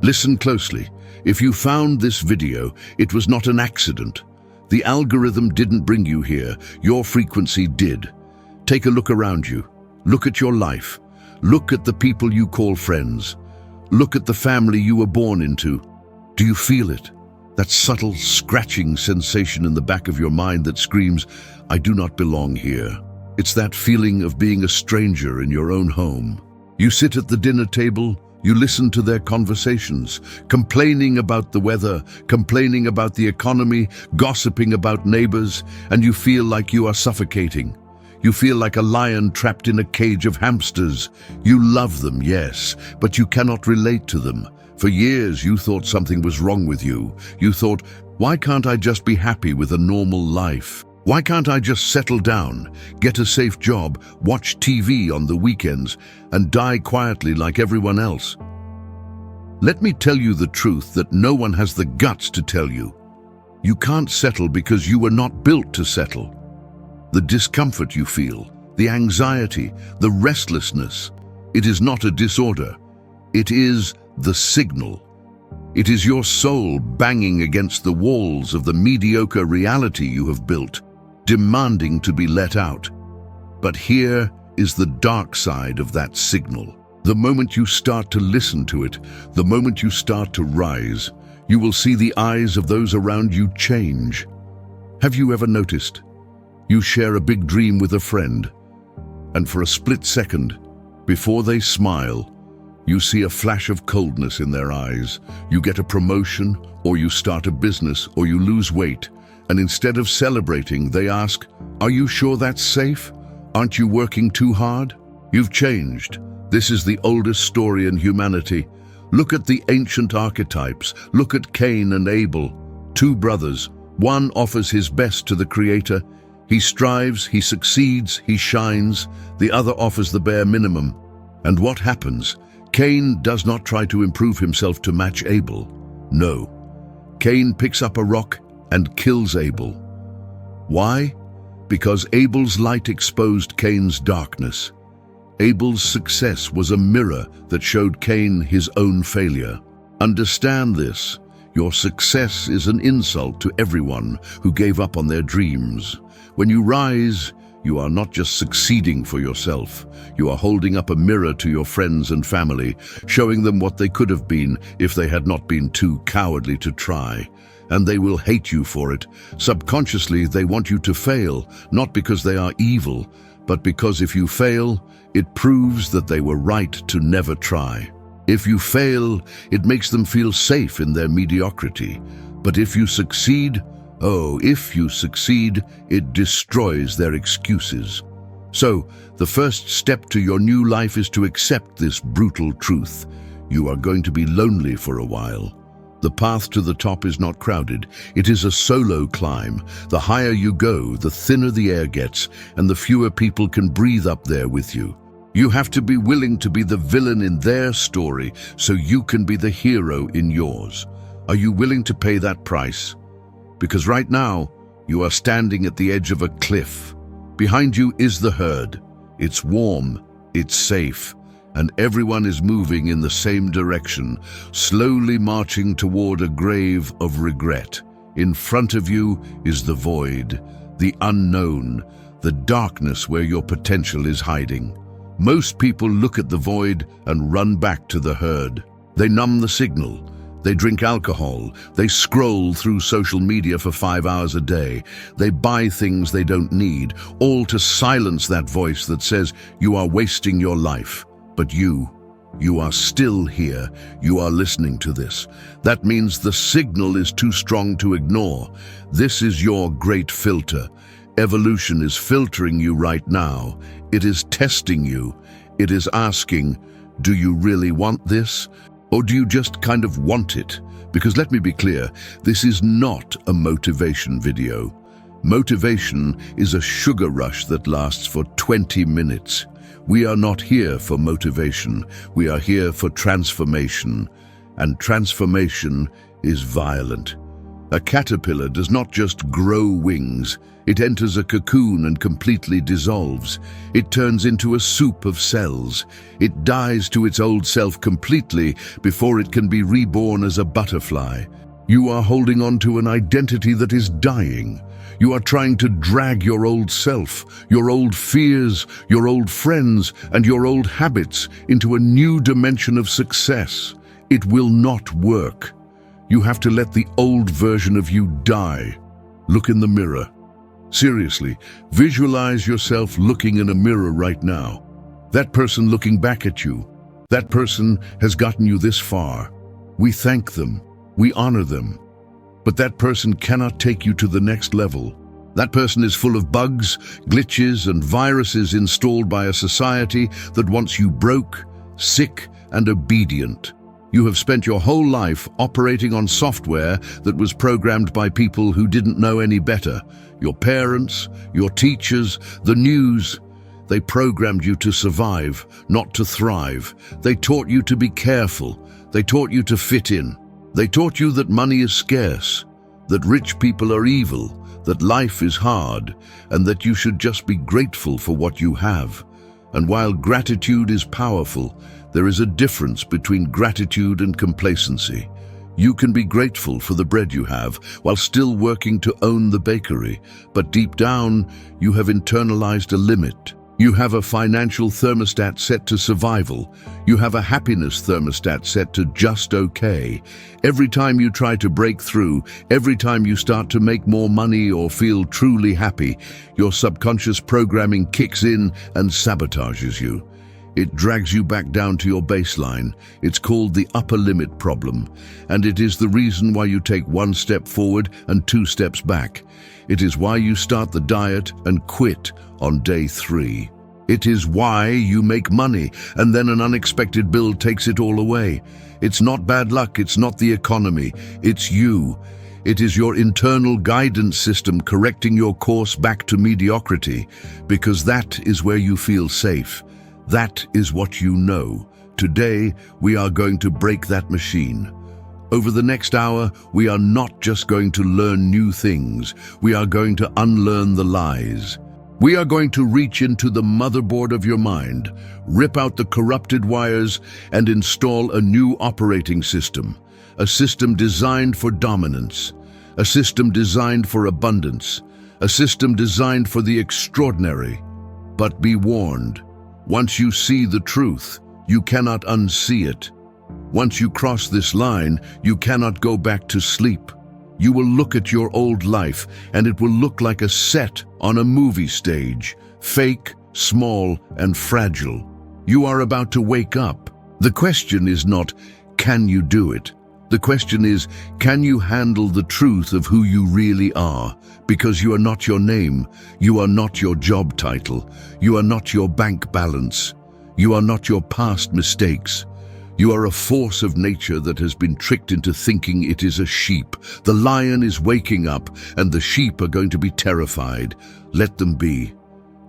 Listen closely. If you found this video, it was not an accident. The algorithm didn't bring you here, your frequency did. Take a look around you. Look at your life. Look at the people you call friends. Look at the family you were born into. Do you feel it? That subtle, scratching sensation in the back of your mind that screams, "I do not belong here." It's that feeling of being a stranger in your own home. You sit at the dinner table, you listen to their conversations, complaining about the weather, complaining about the economy, gossiping about neighbors, and you feel like you are suffocating. You feel like a lion trapped in a cage of hamsters. You love them, yes, but you cannot relate to them. For years, you thought something was wrong with you. You thought, why can't I just be happy with a normal life? Why can't I just settle down, get a safe job, watch TV on the weekends, and die quietly like everyone else? Let me tell you the truth that no one has the guts to tell you. You can't settle because you were not built to settle. The discomfort you feel, the anxiety, the restlessness, it is not a disorder. It is the signal. It is your soul banging against the walls of the mediocre reality you have built, demanding to be let out. But here is the dark side of that signal. The moment you start to listen to it, the moment you start to rise, you will see the eyes of those around you change. Have you ever noticed? You share a big dream with a friend, and for a split second, before they smile, you see a flash of coldness in their eyes. You get a promotion, or you start a business, or you lose weight, and instead of celebrating, they ask, "Are you sure that's safe? Aren't you working too hard?" You've changed. This is the oldest story in humanity. Look at the ancient archetypes. Look at Cain and Abel, two brothers. One offers his best to the Creator. He strives, he succeeds, he shines. The other offers the bare minimum. And what happens? Cain does not try to improve himself to match Abel. No. Cain picks up a rock and kills Abel. Why? Because Abel's light exposed Cain's darkness. Abel's success was a mirror that showed Cain his own failure. Understand this. Your success is an insult to everyone who gave up on their dreams. When you rise, you are not just succeeding for yourself. You are holding up a mirror to your friends and family, showing them what they could have been if they had not been too cowardly to try. And they will hate you for it. Subconsciously, they want you to fail, not because they are evil, but because if you fail, it proves that they were right to never try. If you fail, it makes them feel safe in their mediocrity. But if you succeed, it destroys their excuses. So, the first step to your new life is to accept this brutal truth. You are going to be lonely for a while. The path to the top is not crowded. It is a solo climb. The higher you go, the thinner the air gets, and the fewer people can breathe up there with you. You have to be willing to be the villain in their story so you can be the hero in yours. Are you willing to pay that price? Because right now, you are standing at the edge of a cliff. Behind you is the herd. It's warm, it's safe, and everyone is moving in the same direction, slowly marching toward a grave of regret. In front of you is the void, the unknown, the darkness where your potential is hiding. Most people look at the void and run back to the herd. They numb the signal. They drink alcohol. They scroll through social media for 5 hours a day. They buy things they don't need, all to silence that voice that says you are wasting your life. But you are still here. You are listening to this. That means the signal is too strong to ignore. This is your great filter. Evolution is filtering you right now. It is testing you. It is asking, do you really want this? Or do you just kind of want it? Because let me be clear, this is not a motivation video. Motivation is a sugar rush that lasts for 20 minutes. We are not here for motivation. We are here for transformation. And transformation is violent. A caterpillar does not just grow wings, it enters a cocoon and completely dissolves. It turns into a soup of cells. It dies to its old self completely before it can be reborn as a butterfly. You are holding on to an identity that is dying. You are trying to drag your old self, your old fears, your old friends, and your old habits into a new dimension of success. It will not work. You have to let the old version of you die. Look in the mirror. Seriously, visualize yourself looking in a mirror right now. That person looking back at you. That person has gotten you this far. We thank them. We honor them. But that person cannot take you to the next level. That person is full of bugs, glitches, and viruses installed by a society that wants you broke, sick, and obedient. You have spent your whole life operating on software that was programmed by people who didn't know any better. Your parents, your teachers, the news. They programmed you to survive, not to thrive. They taught you to be careful. They taught you to fit in. They taught you that money is scarce, that rich people are evil, that life is hard, and that you should just be grateful for what you have. And while gratitude is powerful, there is a difference between gratitude and complacency. You can be grateful for the bread you have while still working to own the bakery, but deep down, you have internalized a limit. You have a financial thermostat set to survival. You have a happiness thermostat set to just okay. Every time you try to break through, every time you start to make more money or feel truly happy, your subconscious programming kicks in and sabotages you. It drags you back down to your baseline. It's called the upper limit problem, and it is the reason why you take one step forward and 2 steps back. It is why you start the diet and quit on day 3. It is why you make money and then an unexpected bill takes it all away. It's not bad luck, it's not the economy, it's you. It is your internal guidance system correcting your course back to mediocrity, because that is where you feel safe. That is what you know. Today, we are going to break that machine. Over the next hour, we are not just going to learn new things. We are going to unlearn the lies. We are going to reach into the motherboard of your mind, rip out the corrupted wires, and install a new operating system. A system designed for dominance. A system designed for abundance. A system designed for the extraordinary. But be warned. Once you see the truth, you cannot unsee it. Once you cross this line, you cannot go back to sleep. You will look at your old life, and it will look like a set on a movie stage, fake, small, and fragile. You are about to wake up. The question is not, can you do it? The question is, can you handle the truth of who you really are? Because you are not your name, you are not your job title, you are not your bank balance, you are not your past mistakes. You are a force of nature that has been tricked into thinking it is a sheep. The lion is waking up, and the sheep are going to be terrified. Let them be.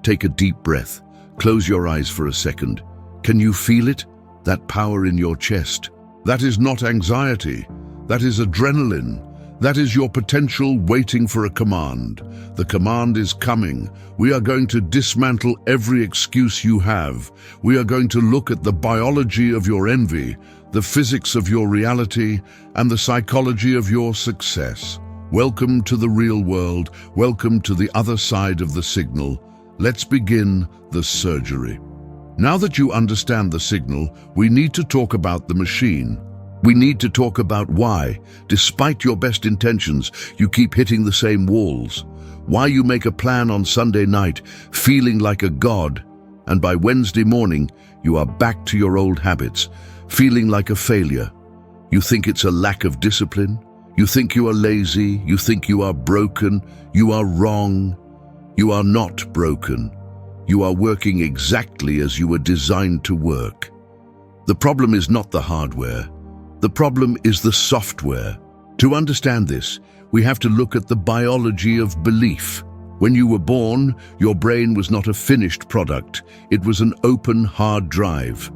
Take a deep breath. Close your eyes for a second. Can you feel it? That power in your chest. That is not anxiety. That is adrenaline. That is your potential waiting for a command. The command is coming. We are going to dismantle every excuse you have. We are going to look at the biology of your envy, the physics of your reality, and the psychology of your success. Welcome to the real world. Welcome to the other side of the signal. Let's begin the surgery. Now that you understand the signal, we need to talk about the machine. We need to talk about why, despite your best intentions, you keep hitting the same walls. Why you make a plan on Sunday night, feeling like a god, and by Wednesday morning, you are back to your old habits, feeling like a failure. You think it's a lack of discipline. You think you are lazy. You think you are broken. You are wrong. You are not broken. You are working exactly as you were designed to work. The problem is not the hardware. The problem is the software. To understand this, we have to look at the biology of belief. When you were born, your brain was not a finished product. It was an open hard drive.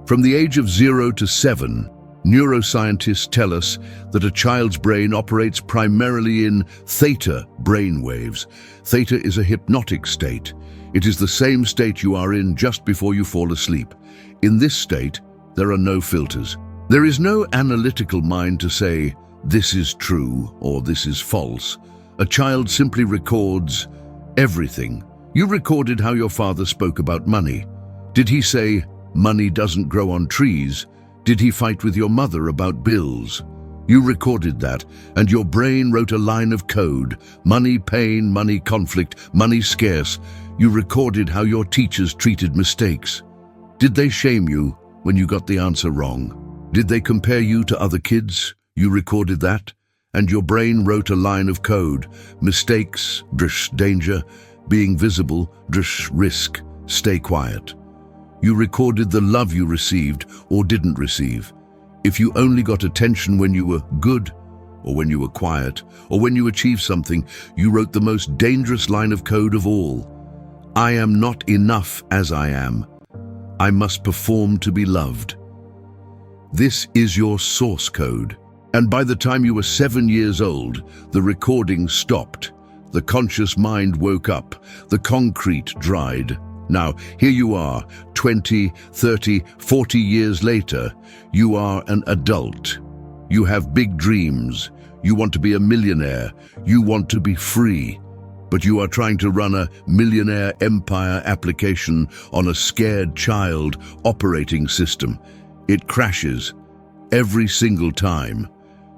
From the age of 0 to 7, Neuroscientists tell us that a child's brain operates primarily in theta brainwaves. Theta is a hypnotic state. It is the same state you are in just before you fall asleep. In this state, there are no filters. There is no analytical mind to say, this is true or this is false. A child simply records everything. You recorded how your father spoke about money. Did he say, money doesn't grow on trees? Did he fight with your mother about bills? You recorded that, and your brain wrote a line of code. Money pain, money conflict, money scarce. You recorded how your teachers treated mistakes. Did they shame you when you got the answer wrong? Did they compare you to other kids? You recorded that, and your brain wrote a line of code. Mistakes, danger, being visible, risk, stay quiet. You recorded the love you received or didn't receive. If you only got attention when you were good, or when you were quiet, or when you achieved something, you wrote the most dangerous line of code of all. I am not enough as I am. I must perform to be loved. This is your source code. And by the time you were 7 years old, the recording stopped. The conscious mind woke up. The concrete dried. Now, here you are, 20, 30, 40 years later. You are an adult. You have big dreams. You want to be a millionaire. You want to be free. But you are trying to run a millionaire empire application on a scared child operating system. It crashes every single time.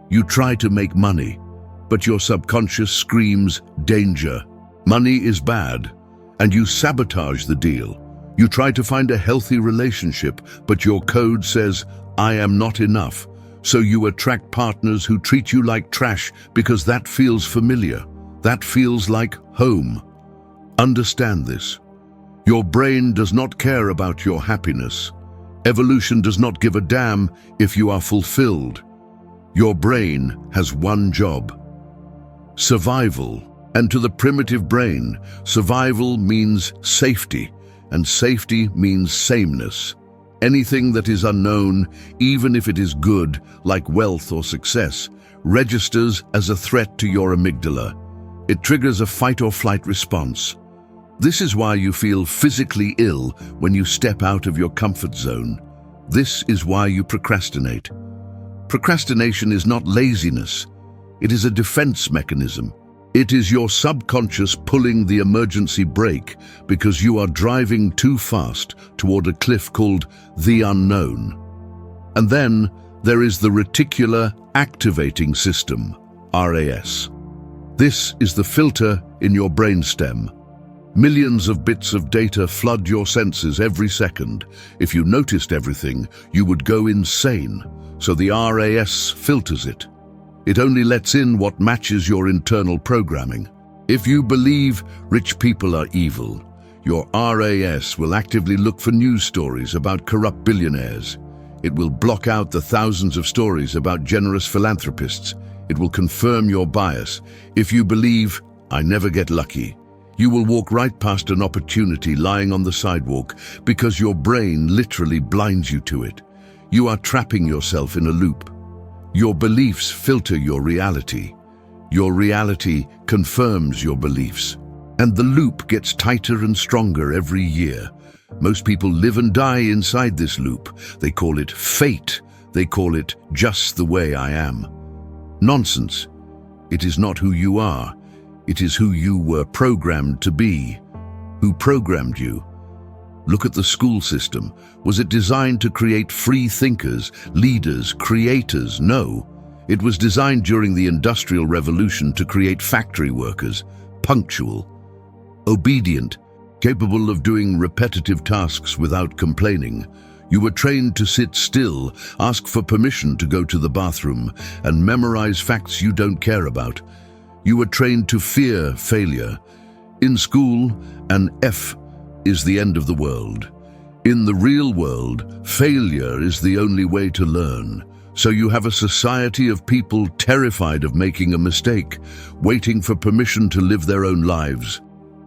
You try to make money, but your subconscious screams danger. Money is bad. And you sabotage the deal. You try to find a healthy relationship, but your code says, I am not enough. So you attract partners who treat you like trash because that feels familiar. That feels like home. Understand this. Your brain does not care about your happiness. Evolution does not give a damn if you are fulfilled. Your brain has one job: survival. And to the primitive brain, survival means safety, and safety means sameness. Anything that is unknown, even if it is good, like wealth or success, registers as a threat to your amygdala. It triggers a fight or flight response. This is why you feel physically ill when you step out of your comfort zone. This is why you procrastinate. Procrastination is not laziness. It is a defense mechanism. It is your subconscious pulling the emergency brake because you are driving too fast toward a cliff called the unknown. And then there is the reticular activating system, RAS. This is the filter in your brainstem. Millions of bits of data flood your senses every second. If you noticed everything, you would go insane. So the RAS filters it. It only lets in what matches your internal programming. If you believe rich people are evil, your RAS will actively look for news stories about corrupt billionaires. It will block out the thousands of stories about generous philanthropists. It will confirm your bias. If you believe, I never get lucky, you will walk right past an opportunity lying on the sidewalk because your brain literally blinds you to it. You are trapping yourself in a loop. Your beliefs filter your reality. Your reality confirms your beliefs. And the loop gets tighter and stronger every year. Most people live and die inside this loop. They call it fate. They call it just the way I am. Nonsense. It is not who you are. It is who you were programmed to be. Who programmed you? Look at the school system. Was it designed to create free thinkers, leaders, creators? No. It was designed during the Industrial Revolution to create factory workers, punctual, obedient, capable of doing repetitive tasks without complaining. You were trained to sit still, ask for permission to go to the bathroom, and memorize facts you don't care about. You were trained to fear failure. In school, an F is the end of the world. In the real world, failure is the only way to learn. So you have a society of people terrified of making a mistake, waiting for permission to live their own lives.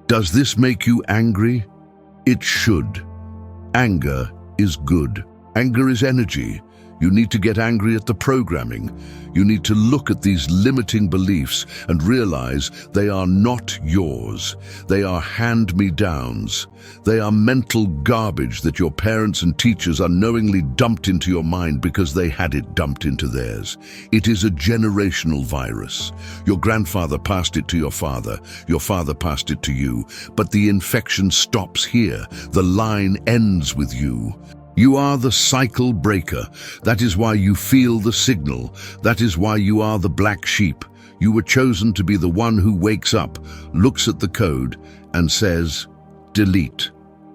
Does this make you angry? It should. Anger is good. Anger is energy. You need to get angry at the programming. You need to look at these limiting beliefs and realize they are not yours. They are hand-me-downs. They are mental garbage that your parents and teachers unknowingly dumped into your mind because they had it dumped into theirs. It is a generational virus. Your grandfather passed it to your father passed it to you, but the infection stops here. The line ends with you. You are the cycle breaker. That is why you feel the signal. That is why you are the black sheep. You were chosen to be the one who wakes up, looks at the code, and says, delete.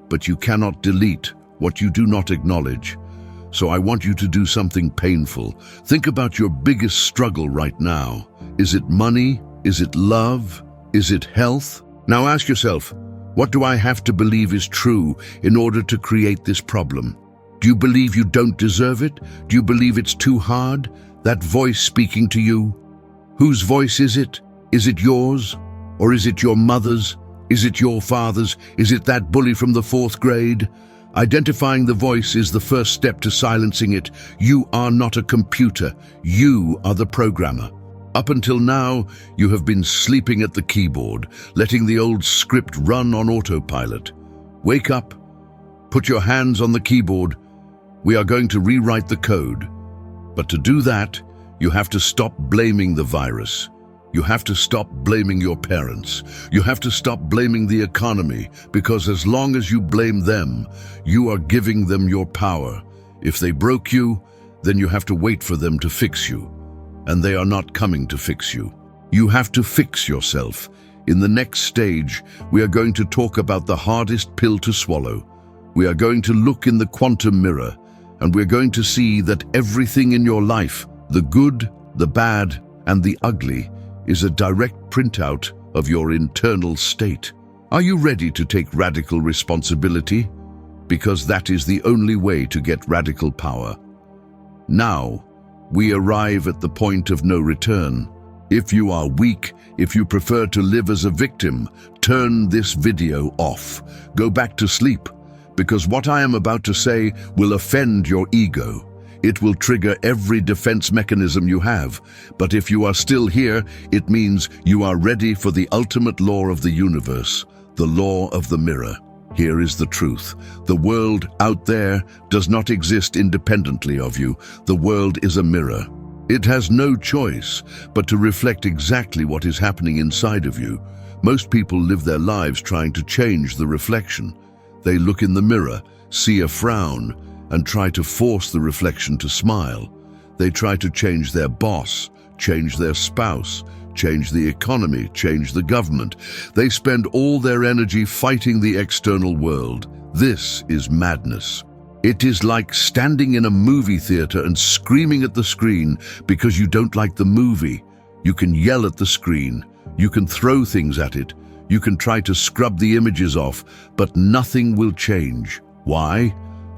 But you cannot delete what you do not acknowledge. So I want you to do something painful. Think about your biggest struggle right now. Is it money? Is it love? Is it health? Now ask yourself, what do I have to believe is true in order to create this problem? Do you believe you don't deserve it? Do you believe it's too hard? That voice speaking to you? Whose voice is it? Is it yours? Or is it your mother's? Is it your father's? Is it that bully from the 4th grade? Identifying the voice is the first step to silencing it. You are not a computer. You are the programmer. Up until now, you have been sleeping at the keyboard, letting the old script run on autopilot. Wake up. Put your hands on the keyboard. We are going to rewrite the code. But to do that, you have to stop blaming the virus. You have to stop blaming your parents. You have to stop blaming the economy, because as long as you blame them, you are giving them your power. If they broke you, then you have to wait for them to fix you. And they are not coming to fix you. You have to fix yourself. In the next stage, we are going to talk about the hardest pill to swallow. We are going to look in the quantum mirror, and we're going to see that everything in your life, the good, the bad, and the ugly, is a direct printout of your internal state. Are you ready to take radical responsibility? Because that is the only way to get radical power. Now, we arrive at the point of no return. If you are weak, if you prefer to live as a victim, turn this video off. Go back to sleep, because what I am about to say will offend your ego. It will trigger every defense mechanism you have. But if you are still here, it means you are ready for the ultimate law of the universe, the law of the mirror. Here is the truth. The world out there does not exist independently of you. The world is a mirror. It has no choice but to reflect exactly what is happening inside of you. Most people live their lives trying to change the reflection. They look in the mirror, see a frown, and try to force the reflection to smile. They try to change their boss, change their spouse, change the economy, change the government. They spend all their energy fighting the external world. This is madness. It is like standing in a movie theater and screaming at the screen because you don't like the movie. You can yell at the screen. You can throw things at it. You can try to scrub the images off, but nothing will change. Why?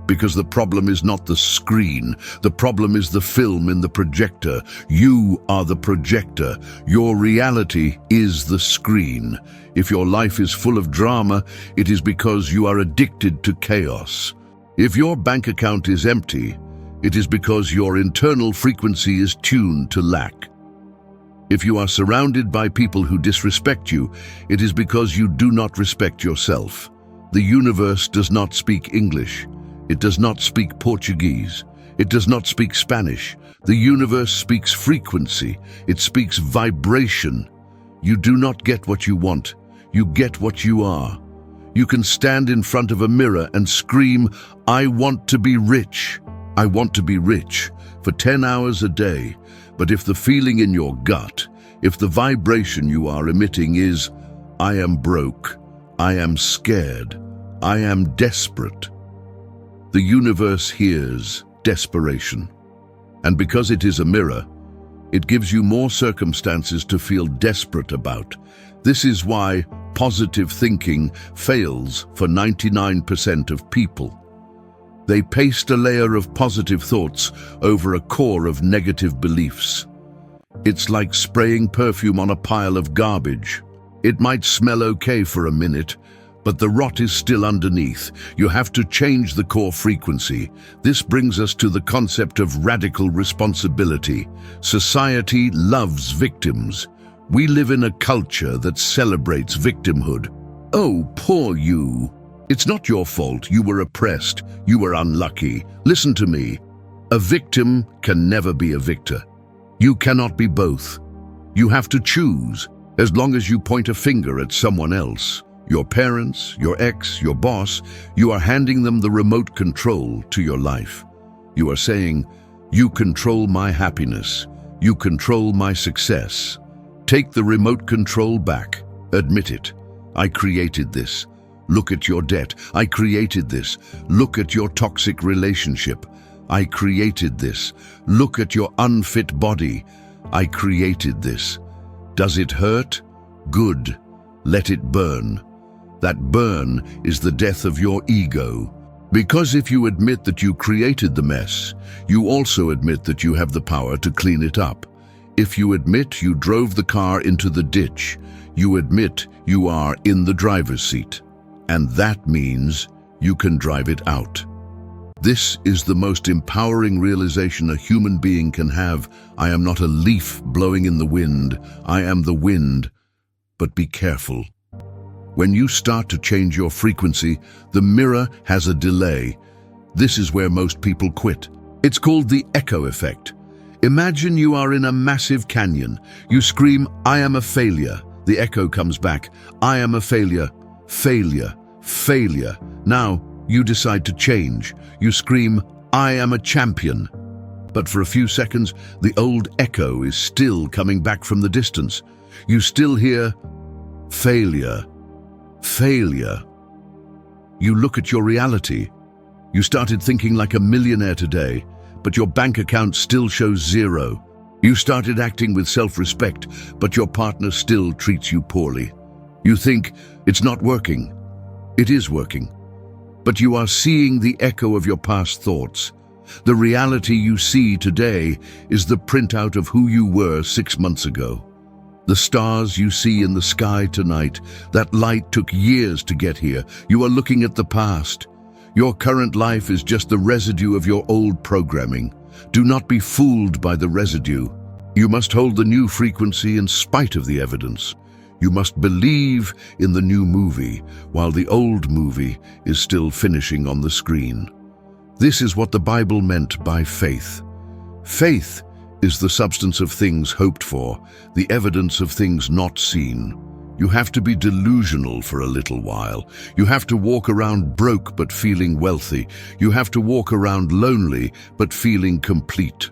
Because the problem is not the screen. The problem is the film in the projector. You are the projector. Your reality is the screen. If your life is full of drama, it is because you are addicted to chaos. If your bank account is empty, it is because your internal frequency is tuned to lack. If you are surrounded by people who disrespect you, it is because you do not respect yourself. The universe does not speak English. It does not speak Portuguese. It does not speak Spanish. The universe speaks frequency. It speaks vibration. You do not get what you want. You get what you are. You can stand in front of a mirror and scream, "I want to be rich. I want to be rich," for 10 hours a day. But if the feeling in your gut, if the vibration you are emitting is, "I am broke, I am scared, I am desperate," the universe hears desperation. And because it is a mirror, it gives you more circumstances to feel desperate about. This is why positive thinking fails for 99% of people. They paste a layer of positive thoughts over a core of negative beliefs. It's like spraying perfume on a pile of garbage. It might smell okay for a minute, but the rot is still underneath. You have to change the core frequency. This brings us to the concept of radical responsibility. Society loves victims. We live in a culture that celebrates victimhood. Oh, poor you. It's not your fault. You were oppressed. You were unlucky. Listen to me. A victim can never be a victor. You cannot be both. You have to choose. As long as you point a finger at someone else, your parents, your ex, your boss, you are handing them the remote control to your life. You are saying, you control my happiness. You control my success. Take the remote control back. Admit it. I created this. Look at your debt. I created this. Look at your toxic relationship. I created this. Look at your unfit body. I created this. Does it hurt? Good. Let it burn. That burn is the death of your ego. Because if you admit that you created the mess, you also admit that you have the power to clean it up. If you admit you drove the car into the ditch, you admit you are in the driver's seat. And that means you can drive it out. This is the most empowering realization a human being can have. I am not a leaf blowing in the wind. I am the wind. But be careful. When you start to change your frequency, the mirror has a delay. This is where most people quit. It's called the echo effect. Imagine you are in a massive canyon. You scream, I am a failure. The echo comes back, I am a failure, failure, failure. Now, you decide to change. You scream, I am a champion. But for a few seconds, the old echo is still coming back from the distance. You still hear, failure, failure. You look at your reality. You started thinking like a millionaire today, but your bank account still shows zero. You started acting with self-respect, but your partner still treats you poorly. You think, it's not working. It is working. But you are seeing the echo of your past thoughts. The reality you see today is the printout of who you were 6 months ago. The stars you see in the sky tonight, that light took years to get here. You are looking at the past. Your current life is just the residue of your old programming. Do not be fooled by the residue. You must hold the new frequency in spite of the evidence. You must believe in the new movie while the old movie is still finishing on the screen. This is what the Bible meant by faith. Faith is the substance of things hoped for, the evidence of things not seen. You have to be delusional for a little while. You have to walk around broke but feeling wealthy. You have to walk around lonely but feeling complete.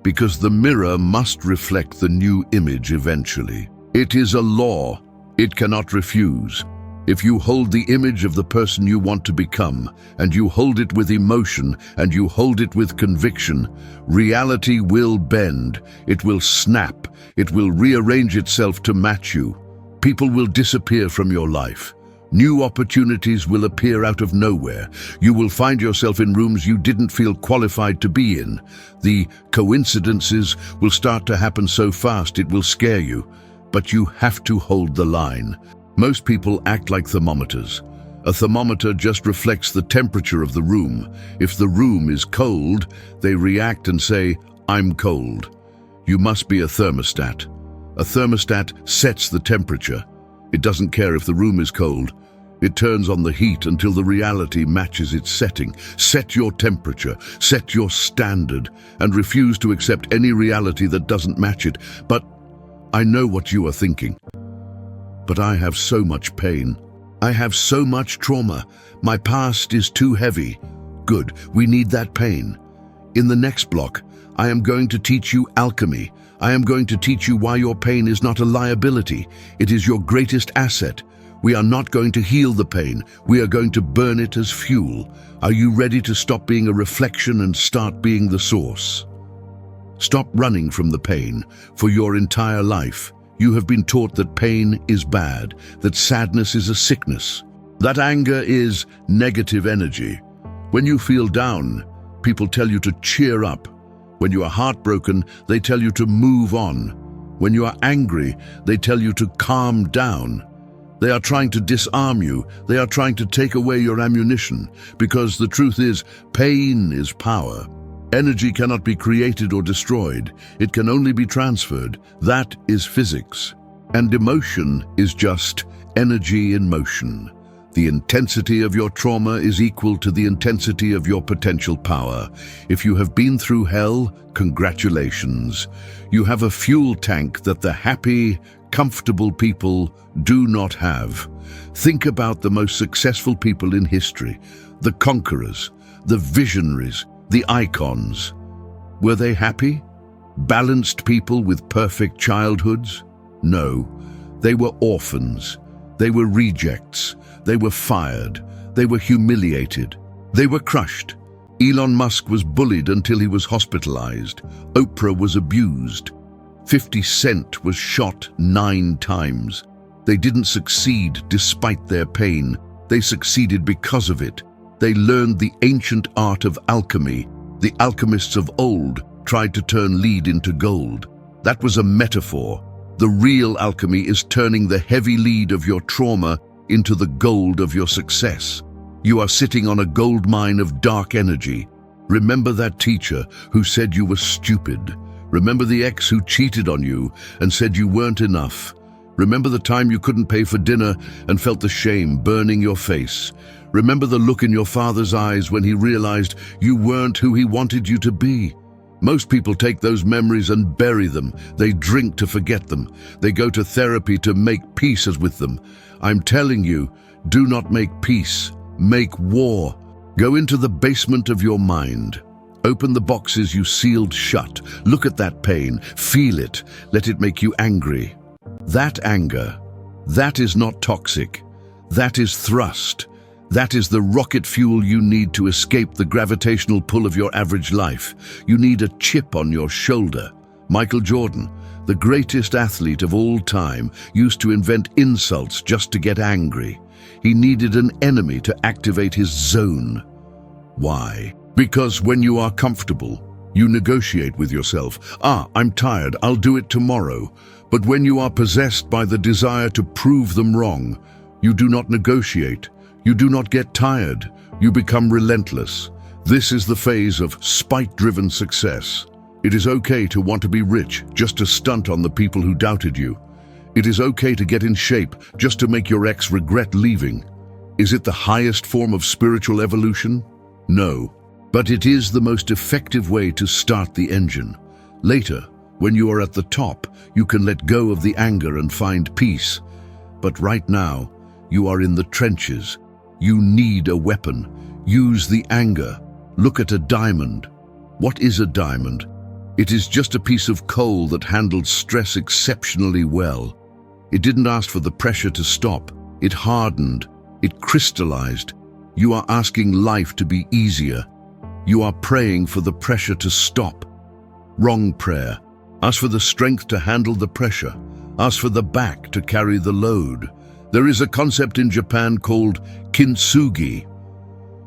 Because the mirror must reflect the new image eventually. It is a law. It cannot refuse. If you hold the image of the person you want to become, and you hold it with emotion, and you hold it with conviction, reality will bend. It will snap. It will rearrange itself to match you. People will disappear from your life. New opportunities will appear out of nowhere. You will find yourself in rooms you didn't feel qualified to be in. The coincidences will start to happen so fast it will scare you. But you have to hold the line. Most people act like thermometers. A thermometer just reflects the temperature of the room. If the room is cold, they react and say, I'm cold. You must be a thermostat. A thermostat sets the temperature. It doesn't care if the room is cold. It turns on the heat until the reality matches its setting. Set your temperature, set your standard, and refuse to accept any reality that doesn't match it. But I know what you are thinking. But I have so much pain. I have so much trauma. My past is too heavy. Good, we need that pain. In the next block, I am going to teach you alchemy. I am going to teach you why your pain is not a liability. It is your greatest asset. We are not going to heal the pain. We are going to burn it as fuel. Are you ready to stop being a reflection and start being the source? Stop running from the pain. For your entire life, you have been taught that pain is bad, that sadness is a sickness, that anger is negative energy. When you feel down, people tell you to cheer up. When you are heartbroken, they tell you to move on. When you are angry, they tell you to calm down. They are trying to disarm you. They are trying to take away your ammunition, because the truth is, pain is power. Energy cannot be created or destroyed. It can only be transferred. That is physics. And emotion is just energy in motion. The intensity of your trauma is equal to the intensity of your potential power. If you have been through hell, congratulations. You have a fuel tank that the happy, comfortable people do not have. Think about the most successful people in history, the conquerors, the visionaries, the icons. Were they happy? Balanced people with perfect childhoods? No, they were orphans. They were rejects. They were fired. They were humiliated. They were crushed. Elon Musk was bullied until he was hospitalized. Oprah was abused. 50 Cent was shot 9 times. They didn't succeed despite their pain. They succeeded because of it. They learned the ancient art of alchemy. The alchemists of old tried to turn lead into gold. That was a metaphor. The real alchemy is turning the heavy lead of your trauma into the gold of your success. You are sitting on a gold mine of dark energy. Remember that teacher who said you were stupid. Remember the ex who cheated on you and said you weren't enough. Remember the time you couldn't pay for dinner and felt the shame burning your face. Remember the look in your father's eyes when he realized you weren't who he wanted you to be. Most people take those memories and bury them. They drink to forget them. They go to therapy to make peace with them. I'm telling you, do not make peace. Make war. Go into the basement of your mind. Open the boxes you sealed shut. Look at that pain. Feel it. Let it make you angry. That anger, that is not toxic. That is thrust. That is the rocket fuel you need to escape the gravitational pull of your average life. You need a chip on your shoulder. Michael Jordan, the greatest athlete of all time, used to invent insults just to get angry. He needed an enemy to activate his zone. Why? Because when you are comfortable, you negotiate with yourself. I'm tired, I'll do it tomorrow. But when you are possessed by the desire to prove them wrong, you do not negotiate. You do not get tired. You become relentless. This is the phase of spite-driven success. It is okay to want to be rich just to stunt on the people who doubted you. It is okay to get in shape just to make your ex regret leaving. Is it the highest form of spiritual evolution? No. But it is the most effective way to start the engine. Later, when you are at the top, you can let go of the anger and find peace. But right now, you are in the trenches. You need a weapon. Use the anger. Look at a diamond. What is a diamond? It is just a piece of coal that handled stress exceptionally well. It didn't ask for the pressure to stop. It hardened. It crystallized. You are asking life to be easier. You are praying for the pressure to stop. Wrong prayer. Ask for the strength to handle the pressure. Ask for the back to carry the load. There is a concept in Japan called kintsugi.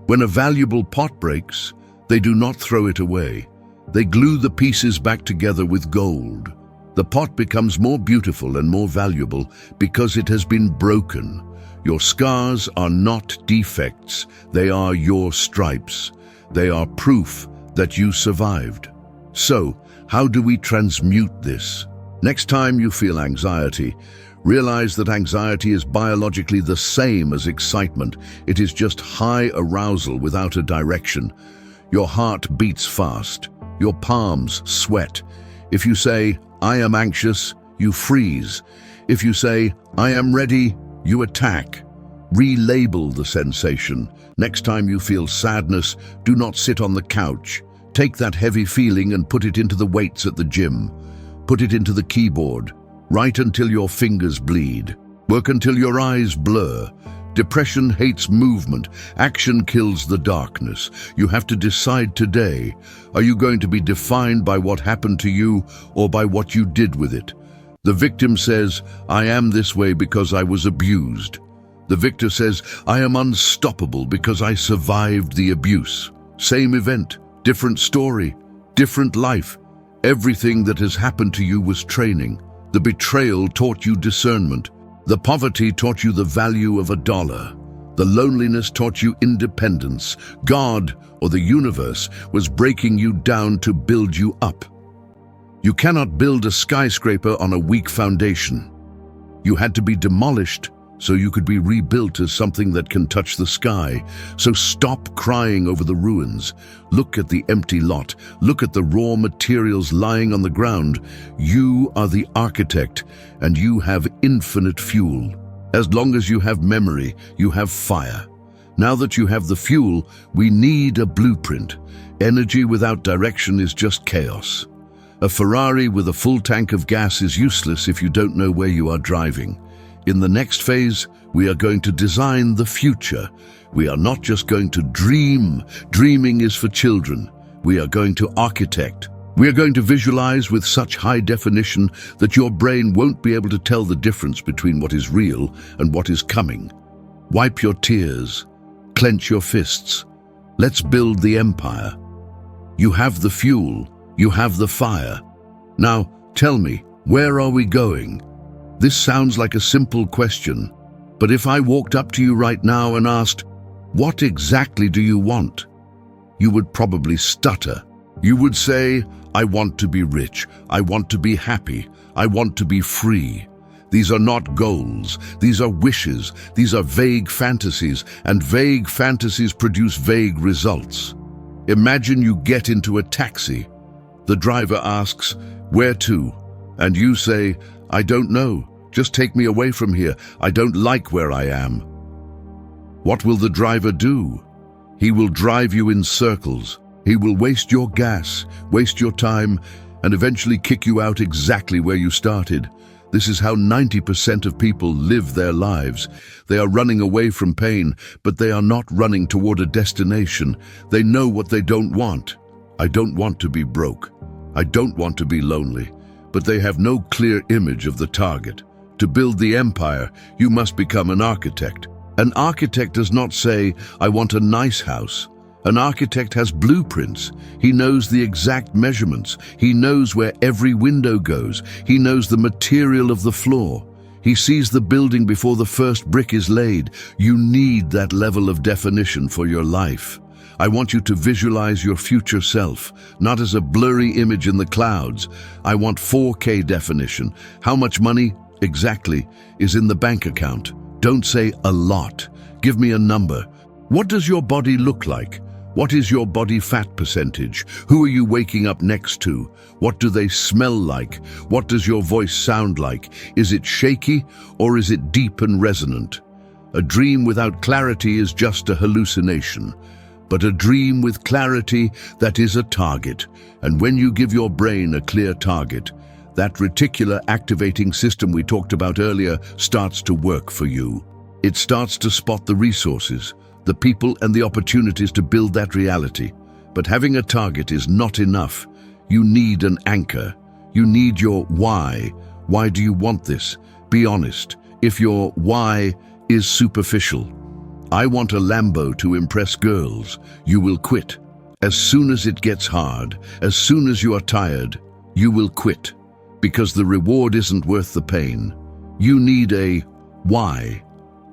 When a valuable pot breaks, they do not throw it away. They glue the pieces back together with gold. The pot becomes more beautiful and more valuable because it has been broken. Your scars are not defects. They are your stripes. They are proof that you survived. So, how do we transmute this? Next time you feel anxiety, realize that anxiety is biologically the same as excitement. It is just high arousal without a direction. Your heart beats fast. Your palms sweat. If you say, I am anxious, you freeze. If you say, I am ready, you attack. Relabel the sensation. Next time you feel sadness, do not sit on the couch. Take that heavy feeling and put it into the weights at the gym. Put it into the keyboard. Write until your fingers bleed. Work until your eyes blur. Depression hates movement. Action kills the darkness. You have to decide today. Are you going to be defined by what happened to you or by what you did with it? The victim says, I am this way because I was abused. The victor says, I am unstoppable because I survived the abuse. Same event, different story, different life. Everything that has happened to you was training. The betrayal taught you discernment. The poverty taught you the value of $1. The loneliness taught you independence. God, or the universe, was breaking you down to build you up. You cannot build a skyscraper on a weak foundation. You had to be demolished so you could be rebuilt as something that can touch the sky. So stop crying over the ruins. Look at the empty lot. Look at the raw materials lying on the ground. You are the architect, and you have infinite fuel. As long as you have memory, you have fire. Now that you have the fuel, we need a blueprint. Energy without direction is just chaos. A Ferrari with a full tank of gas is useless if you don't know where you are driving. In the next phase, we are going to design the future. We are not just going to dream. Dreaming is for children. We are going to architect. We are going to visualize with such high definition that your brain won't be able to tell the difference between what is real and what is coming. Wipe your tears. Clench your fists. Let's build the empire. You have the fuel. You have the fire. Now, tell me, where are we going? This sounds like a simple question, but if I walked up to you right now and asked, what exactly do you want? You would probably stutter. You would say, I want to be rich. I want to be happy. I want to be free. These are not goals. These are wishes. These are vague fantasies, and vague fantasies produce vague results. Imagine you get into a taxi. The driver asks, where to? And you say, I don't know. Just take me away from here. I don't like where I am. What will the driver do? He will drive you in circles. He will waste your gas, waste your time, and eventually kick you out exactly where you started. This is how 90% of people live their lives. They are running away from pain, but they are not running toward a destination. They know what they don't want. I don't want to be broke. I don't want to be lonely. But they have no clear image of the target. To build the empire, you must become an architect. An architect does not say, I want a nice house. An architect has blueprints. He knows the exact measurements. He knows where every window goes. He knows the material of the floor. He sees the building before the first brick is laid. You need that level of definition for your life. I want you to visualize your future self, not as a blurry image in the clouds. I want 4K definition. How much money, exactly, is in the bank account? Don't say a lot. Give me a number. What does your body look like? What is your body fat percentage? Who are you waking up next to? What do they smell like? What does your voice sound like? Is it shaky or is it deep and resonant? A dream without clarity is just a hallucination. But a dream with clarity, that is a target. And when you give your brain a clear target, that reticular activating system we talked about earlier starts to work for you. It starts to spot the resources, the people and the opportunities to build that reality. But having a target is not enough. You need an anchor. You need your why. Why do you want this? Be honest. If your why is superficial, I want a Lambo to impress girls, you will quit. As soon as it gets hard, as soon as you are tired, you will quit. Because the reward isn't worth the pain. You need a why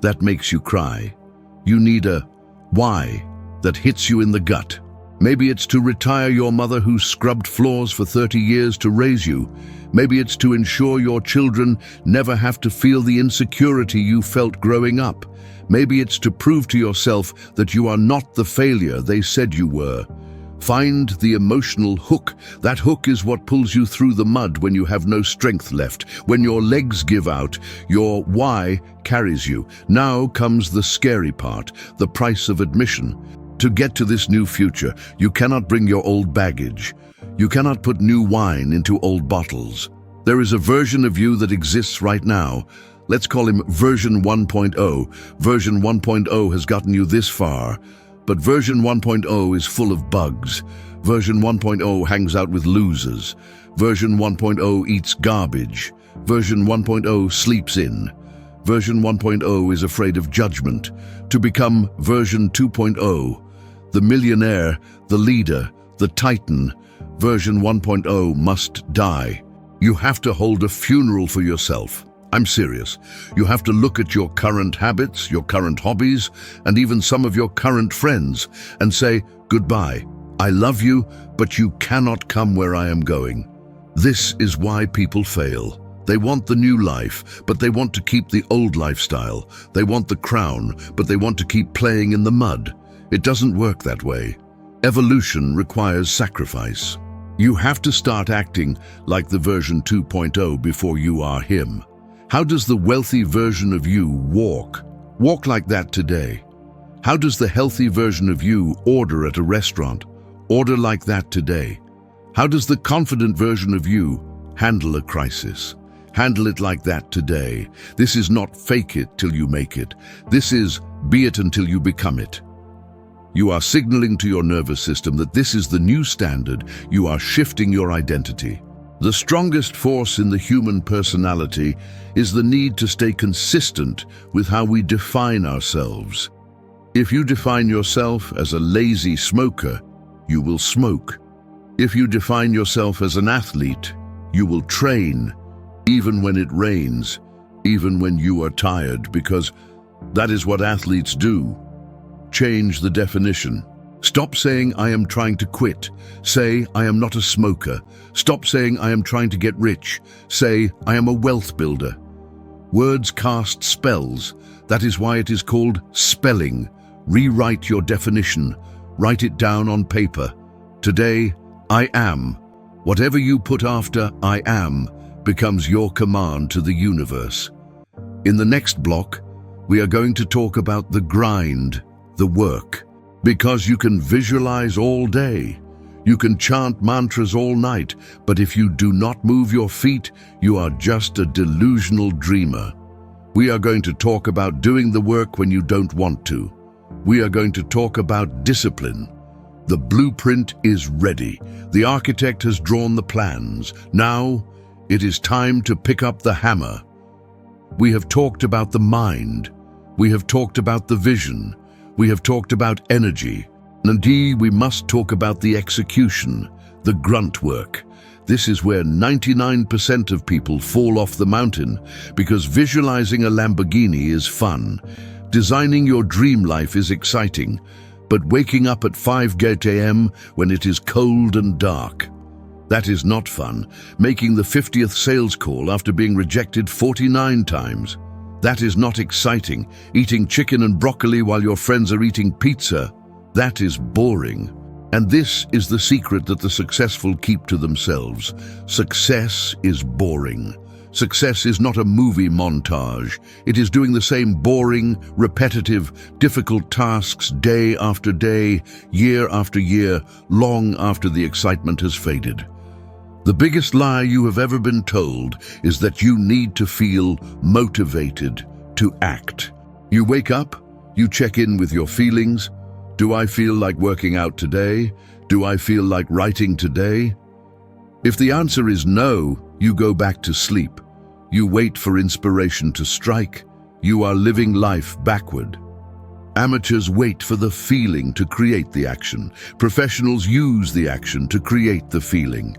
that makes you cry. You need a why that hits you in the gut. Maybe it's to retire your mother who scrubbed floors for 30 years to raise you. Maybe it's to ensure your children never have to feel the insecurity you felt growing up. Maybe it's to prove to yourself that you are not the failure they said you were. Find the emotional hook. That hook is what pulls you through the mud when you have no strength left. When your legs give out, your why carries you. Now comes the scary part, the price of admission. To get to this new future, you cannot bring your old baggage. You cannot put new wine into old bottles. There is a version of you that exists right now. Let's call him version 1.0. Version 1.0 has gotten you this far. But version 1.0 is full of bugs. Version 1.0 hangs out with losers. Version 1.0 eats garbage. Version 1.0 sleeps in. Version 1.0 is afraid of judgment. To become version 2.0, the millionaire, the leader, the titan, version 1.0 must die. You have to hold a funeral for yourself. I'm serious. You have to look at your current habits, your current hobbies, and even some of your current friends and say, goodbye. I love you, but you cannot come where I am going. This is why people fail. They want the new life, but they want to keep the old lifestyle. They want the crown, but they want to keep playing in the mud. It doesn't work that way. Evolution requires sacrifice. You have to start acting like the version 2.0 before you are him. How does the wealthy version of you walk? Walk like that today. How does the healthy version of you order at a restaurant? Order like that today. How does the confident version of you handle a crisis? Handle it like that today. This is not fake it till you make it. This is be it until you become it. You are signaling to your nervous system that this is the new standard. You are shifting your identity. The strongest force in the human personality is the need to stay consistent with how we define ourselves. If you define yourself as a lazy smoker, you will smoke. If you define yourself as an athlete, you will train, even when it rains, even when you are tired, because that is what athletes do. Change the definition. Stop saying, I am trying to quit. Say, I am not a smoker. Stop saying, I am trying to get rich. Say, I am a wealth builder. Words cast spells. That is why it is called spelling. Rewrite your definition. Write it down on paper. Today, I am. Whatever you put after I am becomes your command to the universe. In the next block, we are going to talk about the grind, the work. Because you can visualize all day, you can chant mantras all night, but if you do not move your feet, you are just a delusional dreamer. We are going to talk about doing the work when you don't want to. We are going to talk about discipline. The blueprint is ready. The architect has drawn the plans. Now, it is time to pick up the hammer. We have talked about the mind. We have talked about the vision. We have talked about energy. And indeed, we must talk about the execution, the grunt work. This is where 99% of people fall off the mountain, because visualizing a Lamborghini is fun. Designing your dream life is exciting, but waking up at 5 a.m. when it is cold and dark, that is not fun. Making the 50th sales call after being rejected 49 times, that is not exciting. Eating chicken and broccoli while your friends are eating pizza, that is boring. And this is the secret that the successful keep to themselves. Success is boring. Success is not a movie montage. It is doing the same boring, repetitive, difficult tasks day after day, year after year, long after the excitement has faded. The biggest lie you have ever been told is that you need to feel motivated to act. You wake up, you check in with your feelings. Do I feel like working out today? Do I feel like writing today? If the answer is no, you go back to sleep. You wait for inspiration to strike. You are living life backward. Amateurs wait for the feeling to create the action. Professionals use the action to create the feeling.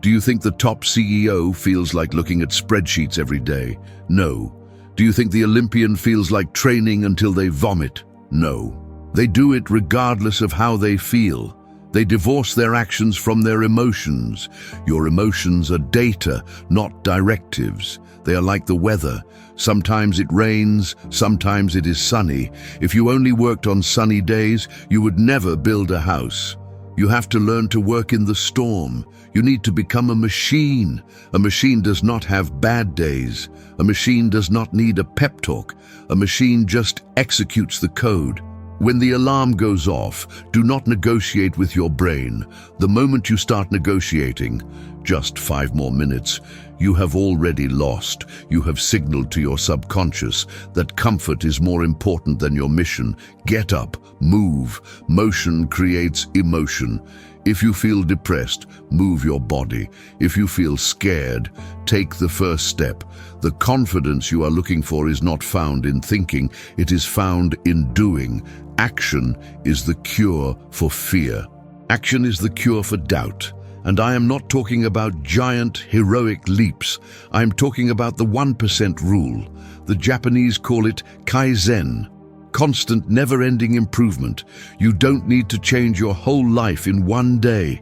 Do you think the top CEO feels like looking at spreadsheets every day? No. Do you think the Olympian feels like training until they vomit? No. They do it regardless of how they feel. They divorce their actions from their emotions. Your emotions are data, not directives. They are like the weather. Sometimes it rains, sometimes it is sunny. If you only worked on sunny days, you would never build a house. You have to learn to work in the storm. You need to become a machine. A machine does not have bad days. A machine does not need a pep talk. A machine just executes the code. When the alarm goes off, do not negotiate with your brain. The moment you start negotiating, just 5 more minutes, you have already lost. You have signaled to your subconscious that comfort is more important than your mission. Get up, move. Motion creates emotion. If you feel depressed, move your body. If you feel scared, take the first step. The confidence you are looking for is not found in thinking, it is found in doing. Action is the cure for fear. Action is the cure for doubt. And I am not talking about giant, heroic leaps. I am talking about the 1% rule. The Japanese call it Kaizen. Constant, never-ending improvement. You don't need to change your whole life in one day.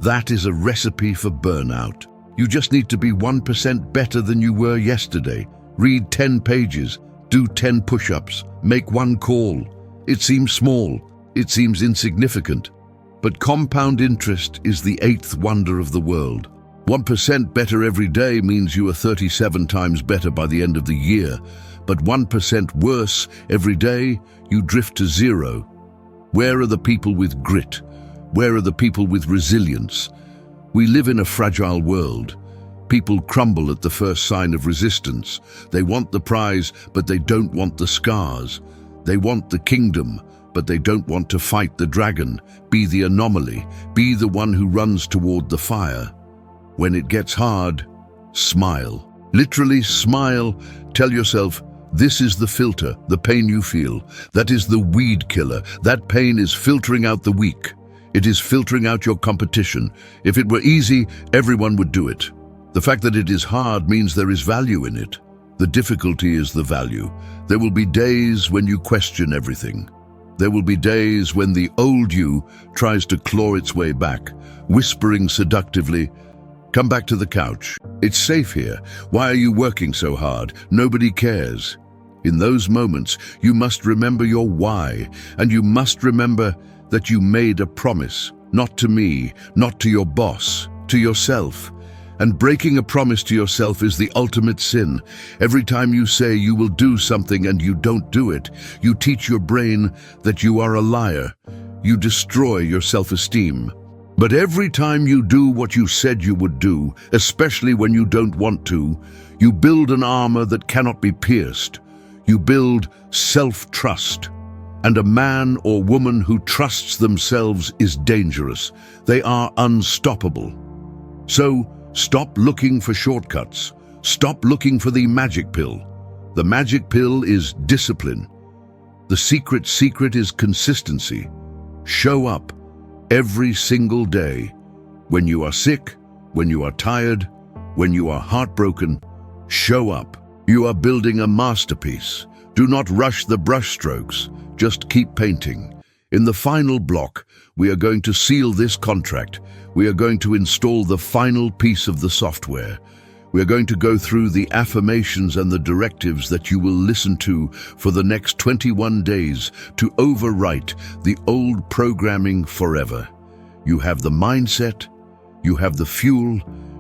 That is a recipe for burnout. You just need to be 1% better than you were yesterday. Read 10 pages, do 10 push-ups, make one call. It seems small, it seems insignificant. But compound interest is the 8th wonder of the world. 1% better every day means you are 37 times better by the end of the year. But 1% worse every day, you drift to 0. Where are the people with grit? Where are the people with resilience? We live in a fragile world. People crumble at the first sign of resistance. They want the prize, but they don't want the scars. They want the kingdom, but they don't want to fight the dragon. Be the anomaly. Be the one who runs toward the fire. When it gets hard, smile. Literally smile. Tell yourself, this is the filter, the pain you feel. That is the weed killer. That pain is filtering out the weak. It is filtering out your competition. If it were easy, everyone would do it. The fact that it is hard means there is value in it. The difficulty is the value. There will be days when you question everything. There will be days when the old you tries to claw its way back, whispering seductively, "Come back to the couch. It's safe here. Why are you working so hard? Nobody cares." In those moments, you must remember your why, and you must remember that you made a promise, not to me, not to your boss, to yourself. And breaking a promise to yourself is the ultimate sin. Every time you say you will do something and you don't do it, you teach your brain that you are a liar. You destroy your self-esteem. But every time you do what you said you would do, especially when you don't want to, you build an armor that cannot be pierced. You build self-trust. And a man or woman who trusts themselves is dangerous. They are unstoppable. So, stop looking for shortcuts. Stop looking for the magic pill. The magic pill is discipline. The secret is consistency. Show up every single day. When you are sick, when you are tired, when you are heartbroken, show up. You are building a masterpiece. Do not rush the brushstrokes. Just keep painting. In the final block, we are going to seal this contract. We are going to install the final piece of the software. We are going to go through the affirmations and the directives that you will listen to for the next 21 days to overwrite the old programming forever. You have the mindset, you have the fuel,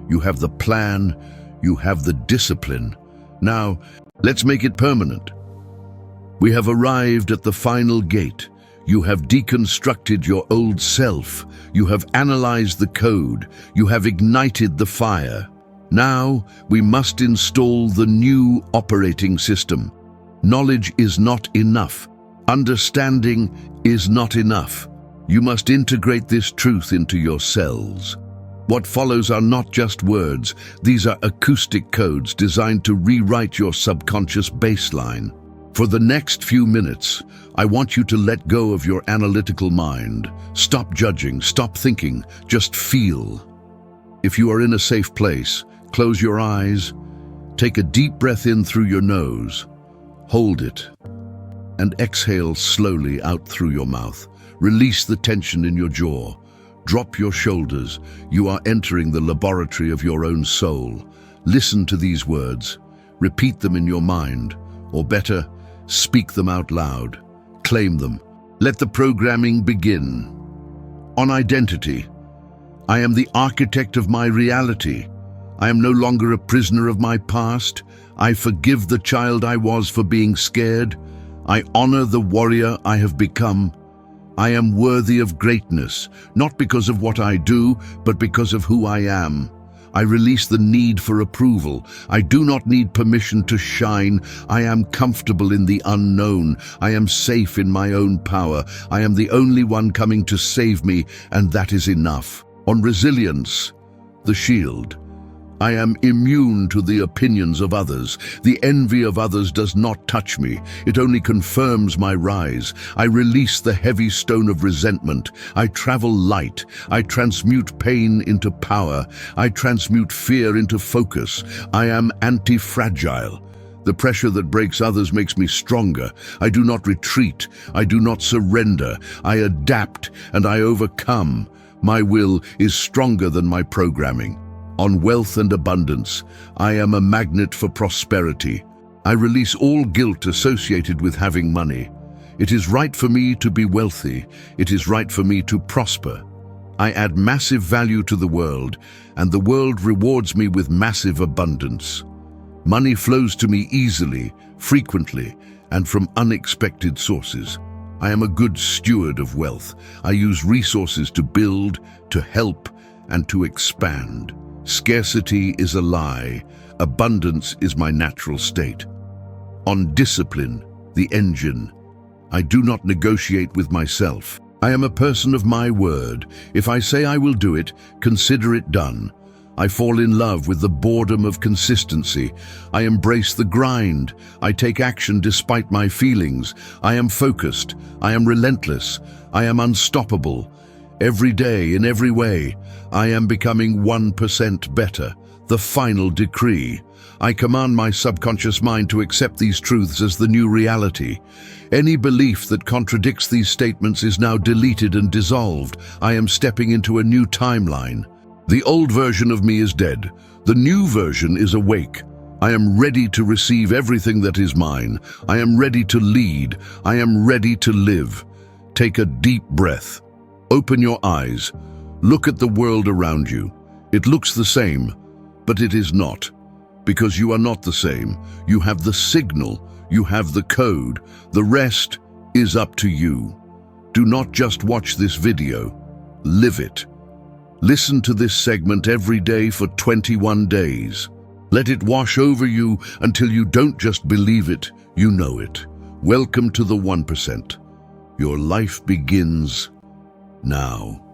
you have the plan, you have the discipline. Now, let's make it permanent. We have arrived at the final gate. You have deconstructed your old self. You have analyzed the code. You have ignited the fire. Now, we must install the new operating system. Knowledge is not enough. Understanding is not enough. You must integrate this truth into your cells. What follows are not just words. These are acoustic codes designed to rewrite your subconscious baseline. For the next few minutes, I want you to let go of your analytical mind. Stop judging, stop thinking, just feel. If you are in a safe place, close your eyes, take a deep breath in through your nose, hold it, and exhale slowly out through your mouth. Release the tension in your jaw. Drop your shoulders. You are entering the laboratory of your own soul. Listen to these words. Repeat them in your mind, or better, speak them out loud. Claim them. Let the programming begin. On identity. I am the architect of my reality. I am no longer a prisoner of my past. I forgive the child I was for being scared. I honor the warrior I have become. I am worthy of greatness, not because of what I do, but because of who I am. I release the need for approval. I do not need permission to shine. I am comfortable in the unknown. I am safe in my own power. I am the only one coming to save me, and that is enough. On resilience, the shield. I am immune to the opinions of others. The envy of others does not touch me. It only confirms my rise. I release the heavy stone of resentment. I travel light. I transmute pain into power. I transmute fear into focus. I am anti-fragile. The pressure that breaks others makes me stronger. I do not retreat. I do not surrender. I adapt and I overcome. My will is stronger than my programming. On wealth and abundance, I am a magnet for prosperity. I release all guilt associated with having money. It is right for me to be wealthy. It is right for me to prosper. I add massive value to the world, and the world rewards me with massive abundance. Money flows to me easily, frequently, and from unexpected sources. I am a good steward of wealth. I use resources to build, to help, and to expand. Scarcity is a lie. Abundance is my natural state. On discipline, the engine, I do not negotiate with myself. I am a person of my word. If I say I will do it, consider it done. I fall in love with the boredom of consistency. I embrace the grind. I take action despite my feelings. I am focused. I am relentless. I am unstoppable. Every day, in every way, I am becoming 1% better. The final decree. I command my subconscious mind to accept these truths as the new reality. Any belief that contradicts these statements is now deleted and dissolved. I am stepping into a new timeline. The old version of me is dead. The new version is awake. I am ready to receive everything that is mine. I am ready to lead. I am ready to live. Take a deep breath. Open your eyes. Look at the world around you. It looks the same, but it is not. Because you are not the same. You have the signal. You have the code. The rest is up to you. Do not just watch this video. Live it. Listen to this segment every day for 21 days. Let it wash over you until you don't just believe it, you know it. Welcome to the 1%. Your life begins now.